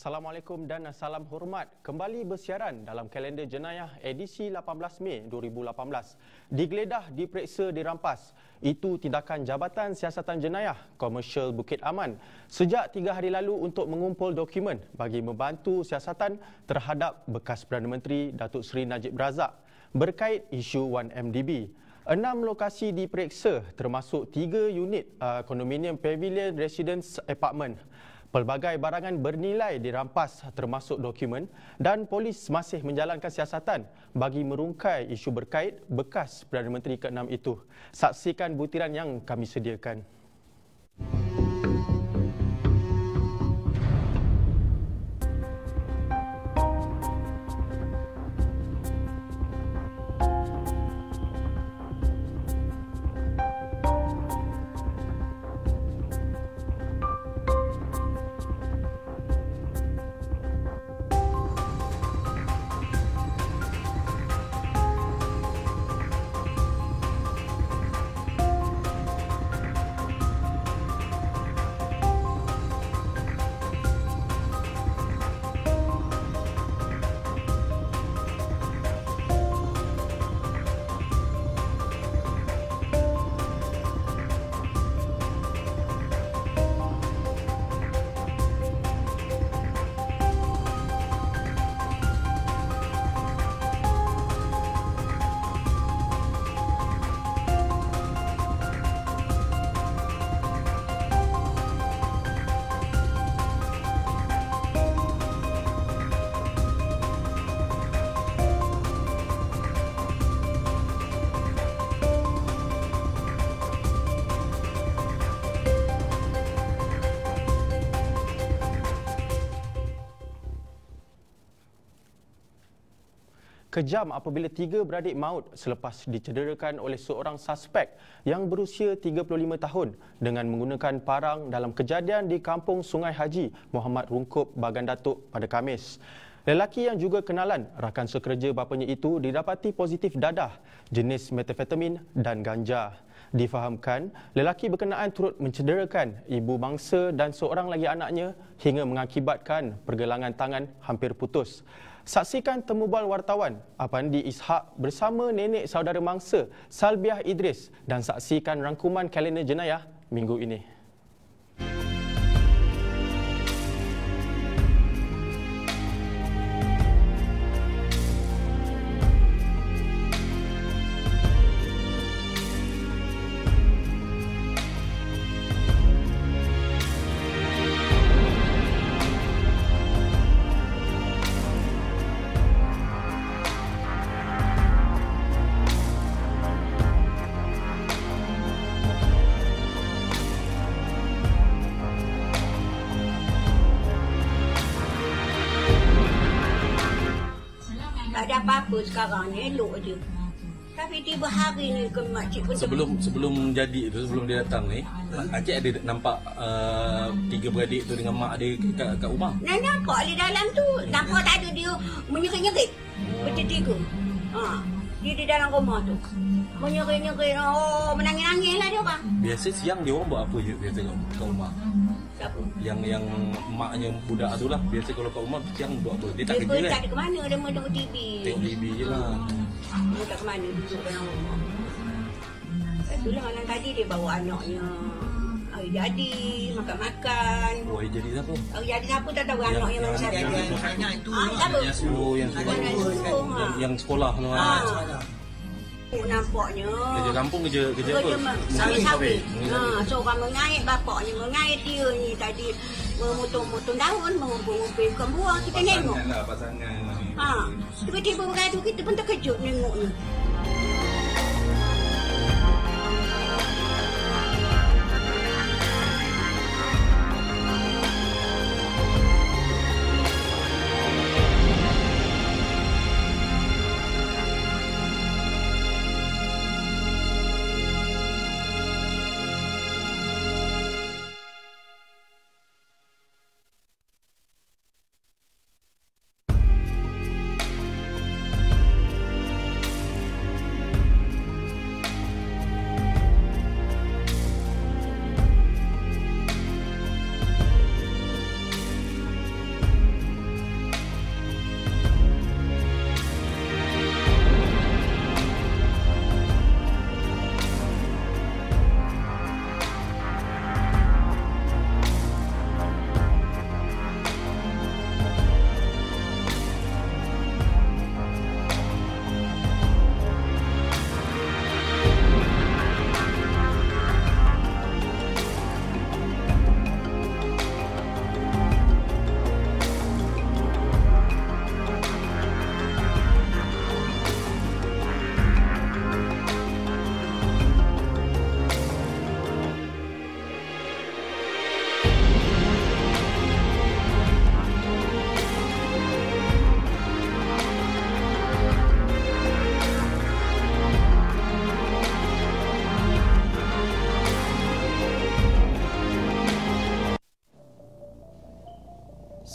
Assalamualaikum dan salam hormat. Kembali bersiaran dalam kalender jenayah edisi 18 Mei 2018. Digeledah, diperiksa, dirampas. Itu tindakan Jabatan Siasatan Jenayah Komersial Bukit Aman sejak 3 hari lalu untuk mengumpul dokumen bagi membantu siasatan terhadap bekas Perdana Menteri Datuk Seri Najib Razak berkait isu 1MDB. 6 lokasi diperiksa termasuk 3 unit kondominium Pavilion Residence Apartment. Pelbagai barangan bernilai dirampas termasuk dokumen dan polis masih menjalankan siasatan bagi merungkai isu berkait bekas Perdana Menteri ke-6 itu. Saksikan butiran yang kami sediakan. Kejam apabila 3 beradik maut selepas dicederakan oleh seorang suspek yang berusia 35 tahun dengan menggunakan parang dalam kejadian di Kampung Sungai Haji Muhammad Rungkup, Bagan Datuk pada Khamis. Lelaki yang juga kenalan rakan sekerja bapanya itu didapati positif dadah jenis metafetamin dan ganja. Difahamkan, lelaki berkenaan turut mencederakan ibu mangsa dan seorang lagi anaknya hingga mengakibatkan pergelangan tangan hampir putus. Saksikan temubal wartawan Apandi Ishak bersama nenek saudara mangsa Salbiah Idris dan saksikan rangkuman kalender jenayah minggu ini. Tak ada apa-apa sekarang ni, elok je. Tapi tiba hari ni ke makcik pun sebelum jadi tu, sebelum dia datang ni, Acik ada nampak 3 beradik tu dengan mak dia kat rumah? nampak di dalam tu. Nampak tak ada dia menyerit-nyerit. Bertiga. Dia di dalam rumah tu. Menyerit-nyerit. Oh, menangis-nangis lah dia orang. Biasa siang dia orang buat apa je biasa kat rumah? Siapa? Yang maknya budak tu lah. Biasa kalau kat rumah siang buat apa? Dia tak Dia kerja pun kan? tak ada ke mana. Dia main tengok TV. Tengok TV je lah. Dia tak ke mana duduk dalam rumah. Itulah malam tadi dia bawa anaknya. Hari jadi, makan-makan. Oh, hari jadi siapa? Hari jadi siapa tak tahu anaknya mana siapa. Siapa? Oh, yang sekolah. Yang sekolah tu. Nampaknya Kerja kampung kerja apa? sawit-sawit. Seorang mengait bapaknya, mengait dia ni tadi memotong-motong daun, mengumpul-ngumpul ikan buah. Kita tengok. Pasangan. Tiba-tiba beradu kita pun terkejut tengoknya.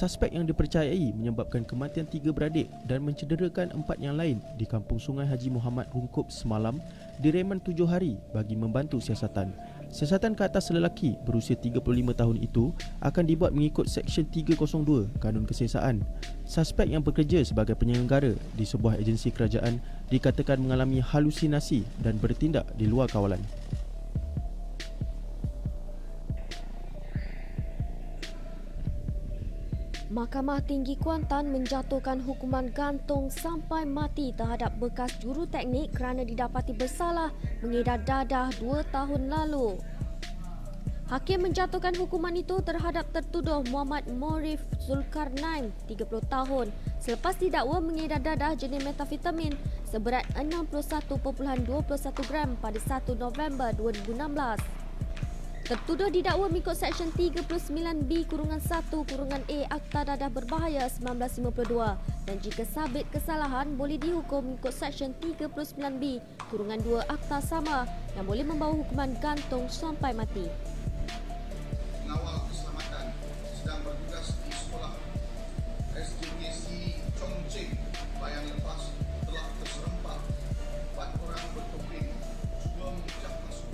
suspek yang dipercayai menyebabkan kematian 3 beradik dan mencederakan 4 yang lain di Kampung Sungai Haji Muhammad Rungkup semalam direman 7 hari bagi membantu siasatan. Siasatan ke atas lelaki berusia 35 tahun itu akan dibuat mengikut Seksyen 302 Kanun Kesiasaan. Suspek yang bekerja sebagai penyelenggara di sebuah agensi kerajaan dikatakan mengalami halusinasi dan bertindak di luar kawalan. Mahkamah Tinggi Kuantan menjatuhkan hukuman gantung sampai mati terhadap bekas juruteknik kerana didapati bersalah mengedar dadah 2 tahun lalu. Hakim menjatuhkan hukuman itu terhadap tertuduh Muhammad Morif Zulkarnain, 30 tahun, selepas didakwa mengedar dadah jenis metafetamin seberat 61.21 gram pada 1 November 2016. Tertuduh didakwa mengikut Seksyen 39B-1-A Akta Dadah Berbahaya 1952 dan jika sabit kesalahan boleh dihukum mengikut Seksyen 39B-2 Akta Sama yang boleh membawa hukuman gantung sampai mati. Pengawal keselamatan sedang bertugas di sekolah SJKC Chongqing Bayan Lepas telah terserempak 4 orang bertopeng cuba memecah masuk.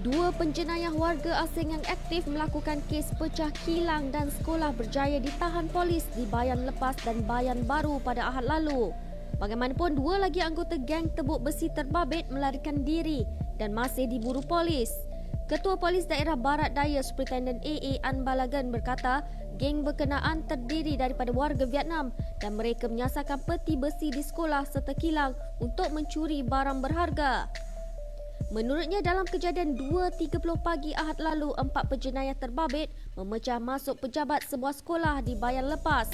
2 penjenayah warga asing yang aktif melakukan kes pecah kilang dan sekolah berjaya ditahan polis di Bayan Lepas dan Bayan Baru pada Ahad lalu. Bagaimanapun, 2 lagi anggota geng tebuk besi terbabit melarikan diri dan masih diburu polis. Ketua Polis Daerah Barat Daya Superintendent AA An Balagan berkata, geng berkenaan terdiri daripada warga Vietnam dan mereka menyasarkan peti besi di sekolah serta kilang untuk mencuri barang berharga. Menurutnya, dalam kejadian 2.30 pagi Ahad lalu, 4 penjenayah terbabit memecah masuk pejabat sebuah sekolah di Bayan Lepas.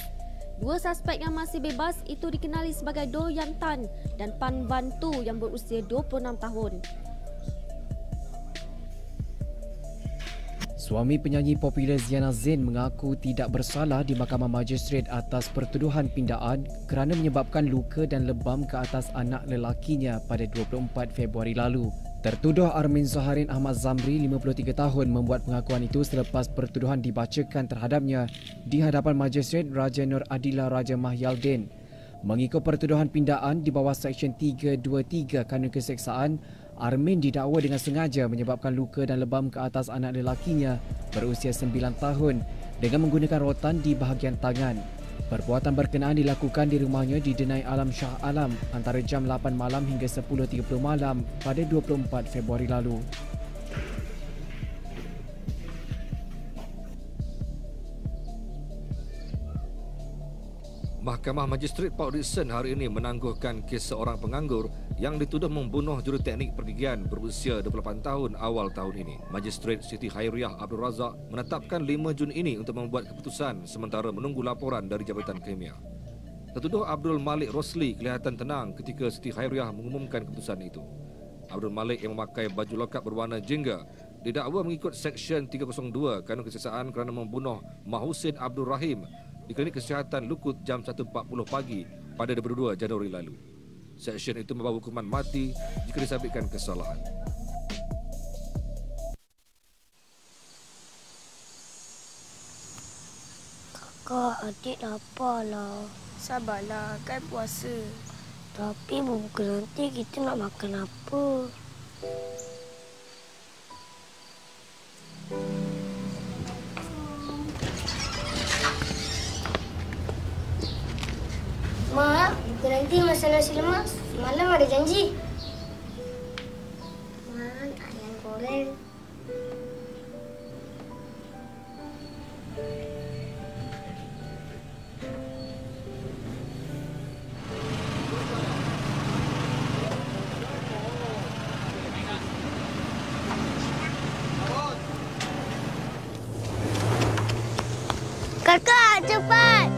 2 suspek yang masih bebas itu dikenali sebagai Do Yan Tan dan Pan Van Tu yang berusia 26 tahun. Suami penyanyi popular Ziana Zain mengaku tidak bersalah di Mahkamah Magistrate atas pertuduhan pindaan kerana menyebabkan luka dan lebam ke atas anak lelakinya pada 24 Februari lalu. Tertuduh Armin Zaharin Ahmad Zamri, 53 tahun, membuat pengakuan itu selepas pertuduhan dibacakan terhadapnya di hadapan Magistrate Raja Nur Adila Raja Mahyaldin. Mengikut pertuduhan pindaan di bawah Seksyen 323 Kanun Keseksaan, Armin didakwa dengan sengaja menyebabkan luka dan lebam ke atas anak lelakinya berusia 9 tahun dengan menggunakan rotan di bahagian tangan. Perbuatan berkenaan dilakukan di rumahnya di Denai Alam Shah Alam antara jam 8 malam hingga 10.30 malam pada 24 Februari lalu. Mahkamah Magistrate Port Dickson hari ini menangguhkan kes seorang penganggur yang dituduh membunuh juruteknik pergigian berusia 28 tahun awal tahun ini. Magistrate Siti Khairiah Abdul Razak menetapkan 5 Jun ini untuk membuat keputusan sementara menunggu laporan dari Jabatan Khemia. Tertuduh Abdul Malik Rosli kelihatan tenang ketika Siti Khairiah mengumumkan keputusan itu. Abdul Malik yang memakai baju lokap berwarna jingga didakwa mengikut Seksyen 302 Kanun Keseksaan kerana membunuh Mahusin Abdul Rahim di Klinik Kesihatan Lukut jam 1.40 pagi pada 22 Januari lalu. Seksyen itu membawa hukuman mati jika disabitkan kesalahan. Kakak, adik laparlah. Sabarlah, kan puasa. Tapi berbuka nanti kita nak makan apa? Mak, buka nanti masak nasi lemak. Semalam ada janji. Mak, ayam goreng. Kakak, cepat!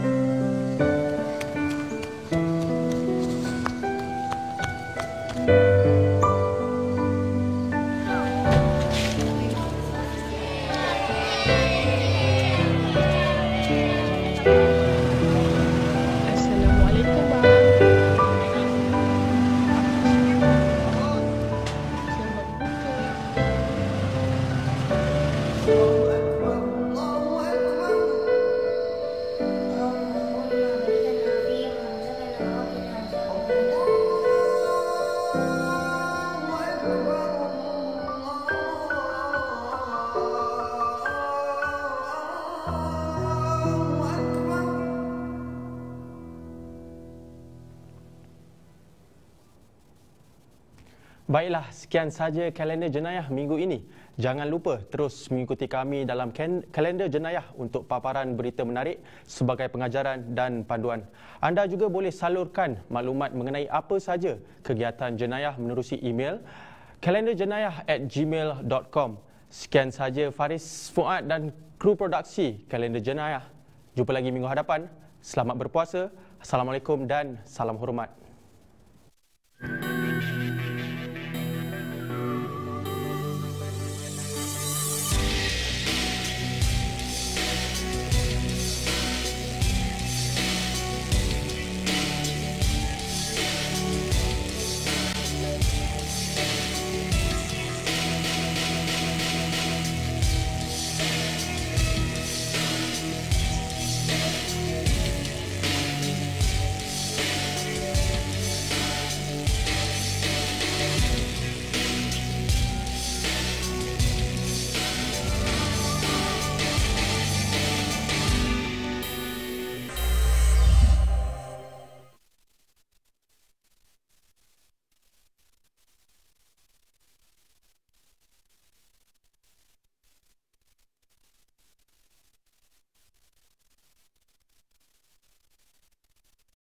Assalamualaikum, Bang. Selamat buka. Baiklah, sekian saja kalender jenayah minggu ini. Jangan lupa terus mengikuti kami dalam kalender jenayah untuk paparan berita menarik sebagai pengajaran dan panduan. Anda juga boleh salurkan maklumat mengenai apa saja kegiatan jenayah menerusi email kalenderjenayah@gmail.com. Sekian saja Faris Fuad dan kru produksi kalender jenayah. Jumpa lagi minggu hadapan. Selamat berpuasa. Assalamualaikum dan salam hormat.